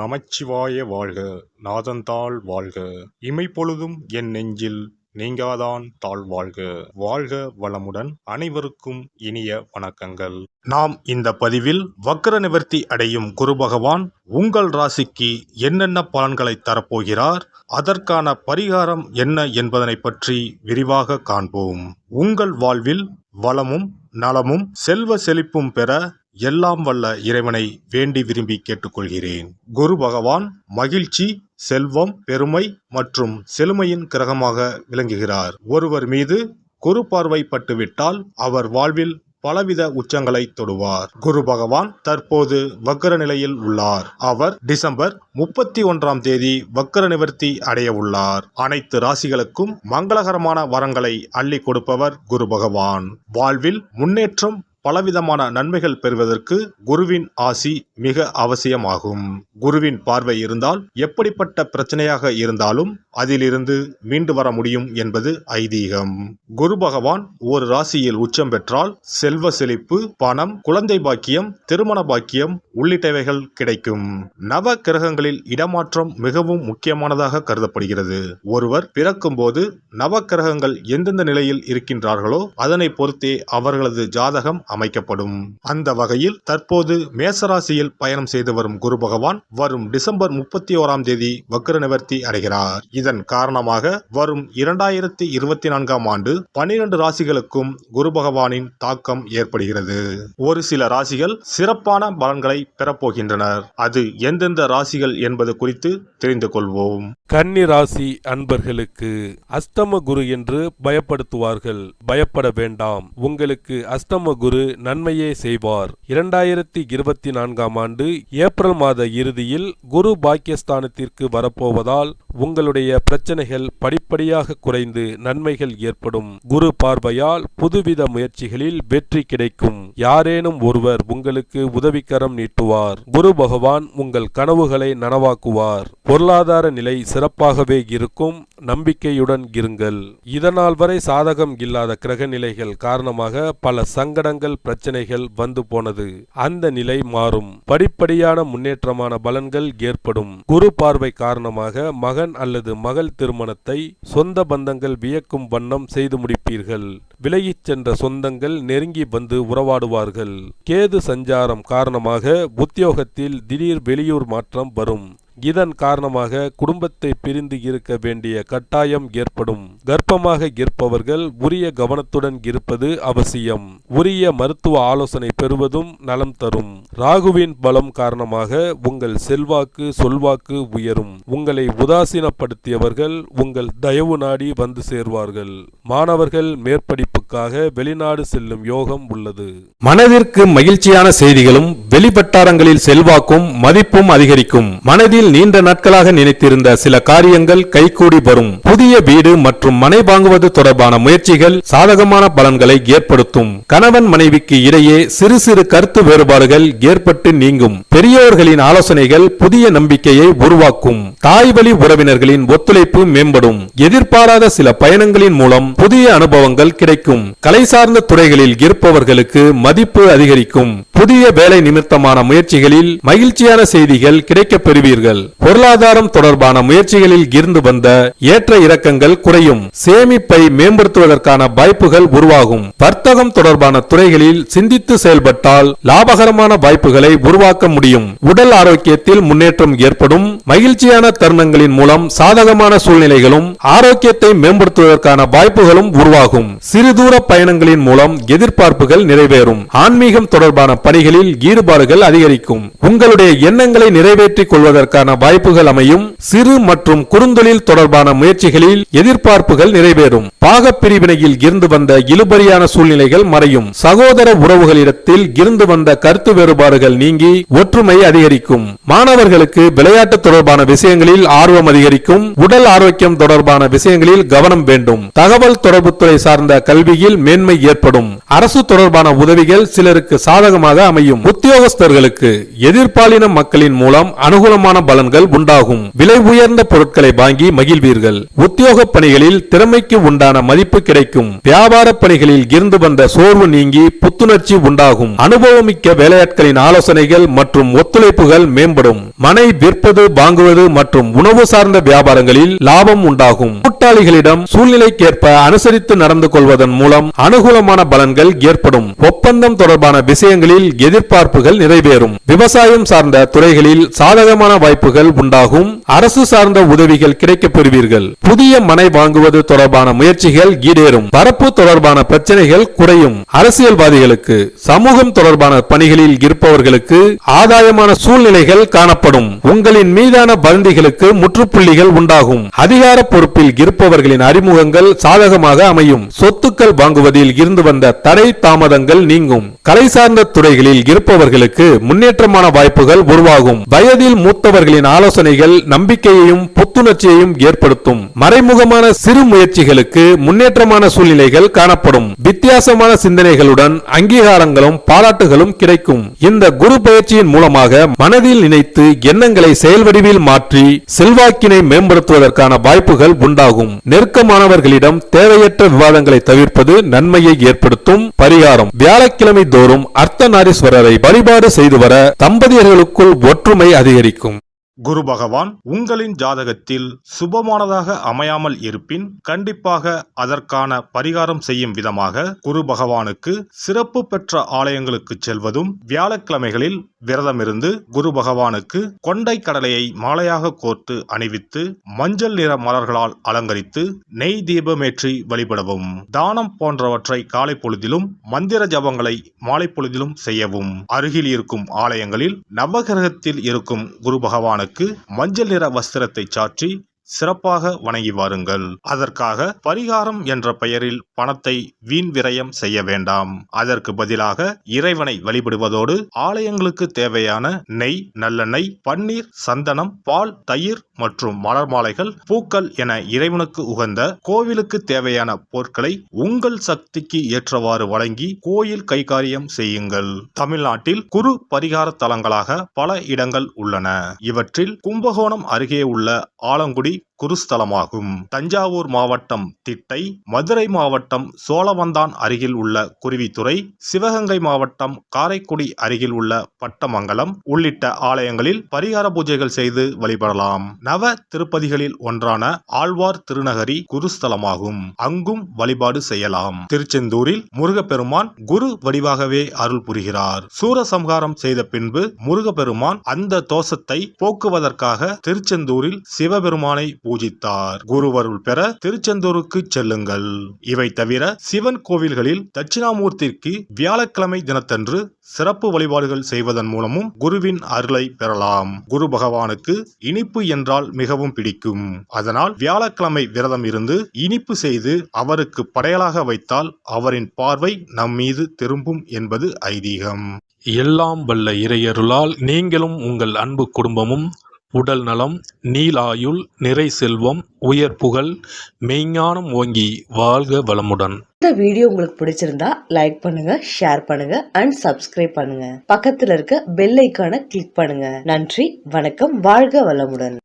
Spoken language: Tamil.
நமச்சிவாய வாழ்க. நாதந்தாள் வாழ்க. இமைப்பொழுதும் என் நெஞ்சில் நீங்காதான் தாழ்வாழ்க. வாழ்க வளமுடன். அனைவருக்கும் இனிய வணக்கங்கள். நாம் இந்த பதிவில் வக்ர நிவர்த்தி அடையும் குரு பகவான் உங்கள் ராசிக்கு என்னென்ன பலன்களை தரப்போகிறார், அதற்கான பரிகாரம் என்ன என்பதனை பற்றி விரிவாக காண்போம். உங்கள் வாழ்வில் வளமும் நலமும் செல்வ செழிப்பும் பெற எல்லாம் வல்ல இறைவனை வேண்டி விரும்பி கேட்டுக்கொள்கிறேன். குரு பகவான் மகிழ்ச்சி, செல்வம், பெருமை மற்றும் செழுமையின் கிரகமாக விளங்குகிறார். ஒருவர் மீது குரு பார்வை பட்டுவிட்டால் அவர் வாழ்வில் பலவித உச்சங்களை தொடுவார். குரு பகவான் தற்போது வக்ர நிலையில் உள்ளார். அவர் டிசம்பர் 31ஆம் தேதி வக்ர நிவர்த்தி அடைய உள்ளார். அனைத்து ராசிகளுக்கும் மங்களகரமான வரங்களை அள்ளி கொடுப்பவர் குரு பகவான். வாழ்வில் முன்னேற்றம், பலவிதமான நன்மைகள் பெறுவதற்கு குருவின் ஆசி மிக அவசியமாகும். குருவின் பார்வை இருந்தால் எப்படிப்பட்ட பிரச்சனையாக இருந்தாலும் அதிலிருந்து மீண்டு வர முடியும் என்பது ஐதீகம். குரு பகவான் ஒரு ராசியில் உச்சம் பெற்றால் செல்வ செழிப்பு, பணம், குழந்தை பாக்கியம், திருமண பாக்கியம் உள்ளிட்டவைகள் கிடைக்கும். நவ கிரகங்களில் இடமாற்றம் மிகவும் முக்கியமானதாக கருதப்படுகிறது. ஒருவர் பிறக்கும் போது நவ கிரகங்கள் எந்தெந்த நிலையில் இருக்கின்றார்களோ அதனை பொறுத்தே அவர்களது ஜாதகம் அமைக்கப்படும். அந்த வகையில் தற்போது மேசராசியில் பயணம் செய்து வரும் குரு பகவான் வரும் டிசம்பர் 31ஆம் தேதி வக்ர நிவர்த்தி அடைகிறார். இதன் காரணமாக வரும் 2024ஆம் ஆண்டு 12 ராசிகளுக்கும் குரு பகவானின் தாக்கம் ஏற்படுகிறது. ஒரு சில ராசிகள் சிறப்பான பலன்களை பெறப்போகின்றனர். அது எந்தெந்த ராசிகள் என்பது குறித்து தெரிந்து கொள்வோம். கன்னி ராசி அன்பர்களுக்கு அஷ்டம குரு என்று பயப்படுத்துவார்கள். பயப்பட வேண்டாம். உங்களுக்கு அஷ்டம குரு நன்மையே செய்வார். 2024ஆம் ஆண்டு ஏப்ரல் மாத இறுதியில் குரு பாக்கியஸ்தானத்திற்கு வரப்போவதால் உங்களுடைய பிரச்சனைகள் படிப்படியாக குறைந்து நன்மைகள் ஏற்படும். குரு பார்வையால் புதுவித முயற்சிகளில் வெற்றி கிடைக்கும். யாரேனும் ஒருவர் உங்களுக்கு உதவிக்கரம் நீட்டுவார். குரு பகவான் உங்கள் கனவுகளை நனவாக்குவார். பொருளாதார நிலை சிறப்பாகவே இருக்கும். நம்பிக்கையுடன் இருங்கள். இதனால் வரை சாதகம் இல்லாத கிரக நிலைகள் காரணமாக பல சங்கடங்கள், பிரச்சனைகள் வந்து போனது. அந்த நிலை மாறும். படிப்படியான முன்னேற்றமான பலன்கள் ஏற்படும். குரு பார்வை காரணமாக மகன் அல்லது மகள் திருமணத்தை சொந்த பந்தங்கள் வியக்கும் வண்ணம் செய்து முடிப்பீர்கள். விலகிச் சென்ற சொந்தங்கள் நெருங்கி வந்து உறவாடுவார்கள். கேது சஞ்சாரம் காரணமாக உத்தியோகத்தில் திடீர் வெளியூர் மாற்றம் வரும். இதன் காரணமாக குடும்பத்தை பிரிந்து இருக்க வேண்டிய கட்டாயம் ஏற்படும். கர்ப்பமாக இருப்பவர்கள் உரிய கவனத்துடன் இருப்பது அவசியம். உரிய மருத்துவ ஆலோசனை பெறுவதும் நலம் தரும். ராகுவின் பலம் காரணமாக உங்கள் செல்வாக்கு, சொல்வாக்கு உயரும். உங்களை உதாசீனப்படுத்தியவர்கள் உங்கள் தயவு நாடி வந்து சேர்வார்கள். மாணவர்கள் மேற்படிப்புக்காக வெளிநாடு செல்லும் யோகம் உள்ளது. மனதிற்கு மகிழ்ச்சியான செய்திகளும் வெளிவட்டாரங்களில் செல்வாக்கும் மதிப்பும் அதிகரிக்கும். மனதில் நீண்ட நாட்களாக நினைத்திருந்த சில காரியங்கள் கைகூடி வரும். புதிய வீடு மற்றும் மனை வாங்குவது தொடர்பான முயற்சிகள் சாதகமான பலன்களை ஏற்படுத்தும். கணவன் மனைவிக்கு இடையே சிறு சிறு கருத்து வேறுபாடுகள் ஏற்பட்டு நீங்கும். பெரியோர்களின் ஆலோசனைகள் புதிய நம்பிக்கையை உருவாக்கும். தாய் வழி உறவினர்களின் ஒத்துழைப்பு மேம்படும். எதிர்பாராத சில பயணங்களின் மூலம் புதிய அனுபவங்கள் கிடைக்கும். கலை சார்ந்த துறைகளில் இருப்பவர்களுக்கு மதிப்பு அதிகரிக்கும். புதிய வேலை நிமித்தமான முயற்சிகளில் மகிழ்ச்சியான செய்திகள் கிடைக்கப் பெறுவீர்கள். பொருளாதாரம் தொடர்பான முயற்சிகளில் இருந்து வந்த ஏற்ற இறக்கங்கள் குறையும். சேமிப்பை மேம்படுத்துவதற்கான வாய்ப்புகள் உருவாகும். வர்த்தகம் தொடர்பான துறைகளில் சிந்தித்து செயல்பட்டால் லாபகரமான வாய்ப்புகளை உருவாக்க முடியும். உடல் ஆரோக்கியத்தில் முன்னேற்றம் ஏற்படும். மகிழ்ச்சியான தருணங்களின் மூலம் சாதகமான சூழ்நிலைகளும் ஆரோக்கியத்தை மேம்படுத்துவதற்கான வாய்ப்புகளும் உருவாகும். சிறுதூர பயணங்களின் மூலம் எதிர்பார்ப்புகள் நிறைவேறும். ஆன்மீகம் தொடர்பான பணிகளில் ஈடுபாடுகள் அதிகரிக்கும். உங்களுடைய எண்ணங்களை நிறைவேற்றிக் கொள்வதற்கான வாய்ப்புகள் அமையும். சிறு மற்றும் குறுந்தொழில் தொடர்பான முயற்சிகளில் எதிர்பார்ப்புகள் நிறைவேறும். பாக பிரிவினையில் இருந்து வந்த இழுபறியான சூழ்நிலைகள் மறையும். சகோதர உறவுகளிடத்தில் இருந்து வந்த கருத்து வேறுபாடுகள் நீங்கி ஒற்றுமை அதிகரிக்கும். மாணவர்களுக்கு விளையாட்டு தொடர்பான விஷயங்களில் ஆர்வம் அதிகரிக்கும். உடல் ஆரோக்கியம் தொடர்பான விஷயங்களில் கவனம் வேண்டும். தகவல் தொடர்புத்துறை சார்ந்த கல்வி கல்வியில் மேன்மை ஏற்படும். அரசு தொடர்பான உதவிகள் சிலருக்கு சாதகமாக அமையும். உத்தியோகஸ்தர்களுக்கு எதிர்பாலின மக்களின் மூலம் அனுகூலமான பலன்கள் உண்டாகும். விலை உயர்ந்த பொருட்களை வாங்கி மகிழ்வீர்கள். உத்தியோக பணிகளில் திறமைக்கு உண்டான மதிப்பு கிடைக்கும். வியாபார பணிகளில் இருந்து வந்த சோர்வு நீங்கி புத்துணர்ச்சி உண்டாகும். அனுபவமிக்க வேலையாட்களின் ஆலோசனைகள் மற்றும் ஒத்துழைப்புகள் மேம்படும். மனை விற்பது, வாங்குவது மற்றும் உணவு சார்ந்த வியாபாரங்களில் லாபம் உண்டாகும். கூட்டாளிகளிடம் சூழ்நிலைக்கேற்ப அனுசரித்து நடந்து கொள்வதன் மூலம் அனுகூலமான பலன்கள் ஏற்படும். ஒப்பந்தம் தொடர்பான விஷயங்களில் எதிர்பார்ப்புகள் நிறைவேறும். விவசாயம் சார்ந்த துறைகளில் சாதகமான வாய்ப்புகள் உண்டாகும். அரசு சார்ந்த உதவிகள் கிடைக்கப் பெறுவீர்கள். புதிய மனை வாங்குவது தொடர்பான முயற்சிகள் ஈடேறும். பரப்பு தொடர்பான பிரச்சனைகள் குறையும். அரசியல்வாதிகளுக்கு, சமூகம் தொடர்பான பணிகளில் இருப்பவர்களுக்கு ஆதாயமான சூழ்நிலைகள் காணப்படும். உங்களின் மீதான வதந்திகளுக்கு முற்றுப்புள்ளிகள் உண்டாகும். அதிகார பொறுப்பில் இருப்பவர்களின் அறிமுகங்கள் சாதகமாக அமையும். சொத்துக்கள் வாங்குவதில் இருந்து வந்த தடை தாமதங்கள் நீங்கும். கலை சார்ந்த துறைகளில் இருப்பவர்களுக்கு முன்னேற்றமான வாய்ப்புகள் உருவாகும். வயதில் மூத்தவர்களின் ஆலோசனைகள் நம்பிக்கையையும் புத்துணர்ச்சியையும் ஏற்படுத்தும். மறைமுகமான சிறு முயற்சிகளுக்கு முன்னேற்றமான சூழ்நிலைகள் காணப்படும். வித்தியாசமான சிந்தனைகளுடன் அங்கீகாரங்களும் பாராட்டுகளும் கிடைக்கும். இந்த குரு பயிற்சியின் மூலமாக மனதில் நினைத்து எண்ணங்களை செயல் வடிவில் மாற்றி செல்வாக்கினை மேம்படுத்துவதற்கான வாய்ப்புகள் உண்டாகும். நெருக்கமானவர்களிடம் தேவையற்ற விவாதங்களை தவிர்ப்பது நன்மையை ஏற்படுத்தும். பரிகாரம்: வியாழக்கிழமை தோறும் அர்த்தநாரீஸ்வரரை வழிபாடு செய்து வர தம்பதியர்களுக்குள் ஒற்றுமை அதிகரிக்கும். குரு பகவான் உங்களின் ஜாதகத்தில் சுபமானதாக அமையாமல் இருப்பின் கண்டிப்பாக அதற்கான பரிகாரம் செய்யும் விதமாக குரு பகவானுக்கு சிறப்பு பெற்ற ஆலயங்களுக்கு செல்வதும், வியாழக்கிழமைகளில் விரதமிருந்து குரு பகவானுக்கு கொண்டை கடலையை மாலையாக கோர்த்து அணிவித்து மஞ்சள் நிற மலர்களால் அலங்கரித்து நெய் தீபமேற்றி வழிபடவும். தானம் போன்றவற்றை காலை பொழுதிலும், மந்திர ஜபங்களை மாலை பொழுதிலும் செய்யவும். அருகில் இருக்கும் ஆலயங்களில் நவகிரகத்தில் இருக்கும் குரு பகவானுக்கு மஞ்சள் நிற வஸ்திரத்தை சாற்றி சிறப்பாக வணங்கி வாருங்கள். அதற்காக பரிகாரம் என்ற பெயரில் பணத்தை வீண் விரயம் செய்ய வேண்டாம். அதற்கு பதிலாக இறைவனை வழிபடுவதோடு ஆலயங்களுக்கு தேவையான நெய், நல்லெண்ணெய், பன்னீர், சந்தனம், பால், தயிர் மற்றும் மலர் மாலைகள், பூக்கள் என இறைவனுக்கு உகந்த கோவிலுக்கு தேவையான பொருட்களை உங்கள் சக்திக்கு ஏற்றவாறு வழங்கி கோயில் கைகாரியம் செய்யுங்கள். தமிழ்நாட்டில் குரு பரிகார தலங்களாக பல இடங்கள் உள்ளன. இவற்றில் கும்பகோணம் அருகே உள்ள ஆலங்குடி குருஸ்தலமாகும். தஞ்சாவூர் மாவட்டம் திட்டை, மதுரை மாவட்டம் சோழவந்தான் அருகில் உள்ள குருவித்துறை, சிவகங்கை மாவட்டம் காரைக்குடி அருகில் உள்ள பட்டமங்கலம் உள்ளிட்ட ஆலயங்களில் பரிகார பூஜைகள் செய்து வழிபடலாம். நவ திருப்பதிகளில் ஒன்றான ஆழ்வார் திருநகரி குருஸ்தலமாகும். அங்கும் வழிபாடு செய்யலாம். திருச்செந்தூரில் முருகப்பெருமான் குரு வடிவாகவே அருள் புரிகிறார். சூரசம்ஹாரம் செய்த பின்பு முருகப்பெருமான் அந்த தோஷத்தை போக்குவதற்காக திருச்செந்தூரில் சிவபெருமானை பூஜித்தார். குருவருள் பெற திருச்செந்தூருக்கு செல்லுங்கள். இவை தவிர சிவன் கோவில்களில் தட்சிணாமூர்த்திக்கு வியாழக்கிழமை தினத்தன்று சிறப்பு வழிபாடுகள் செய்வதன் மூலமும் குருவின் அருளை பெறலாம். குரு பகவானுக்கு இனிப்பு என்றால் மிகவும் பிடிக்கும். அதனால் வியாழக்கிழமை விரதம் இருந்து இனிப்பு செய்து அவருக்கு படையலாக வைத்தால் அவரின் பார்வை நம் மீது திரும்பும் என்பது ஐதீகம். எல்லாம் வல்ல இறையருளால் நீங்களும் உங்கள் அன்பு குடும்பமும் உடல் நலம், நீலாயுள், நிறை செல்வம், உயர் புகழ், மெய்ஞானம் ஓங்கி வாழ்க வளமுடன். இந்த வீடியோ உங்களுக்கு பிடிச்சிருந்தா லைக் பண்ணுங்க, ஷேர் பண்ணுங்க அண்ட் சப்ஸ்கிரைப் பண்ணுங்க. பக்கத்துல இருக்க பெல் ஐகானை கிளிக் பண்ணுங்க. நன்றி, வணக்கம், வாழ்க வளமுடன்.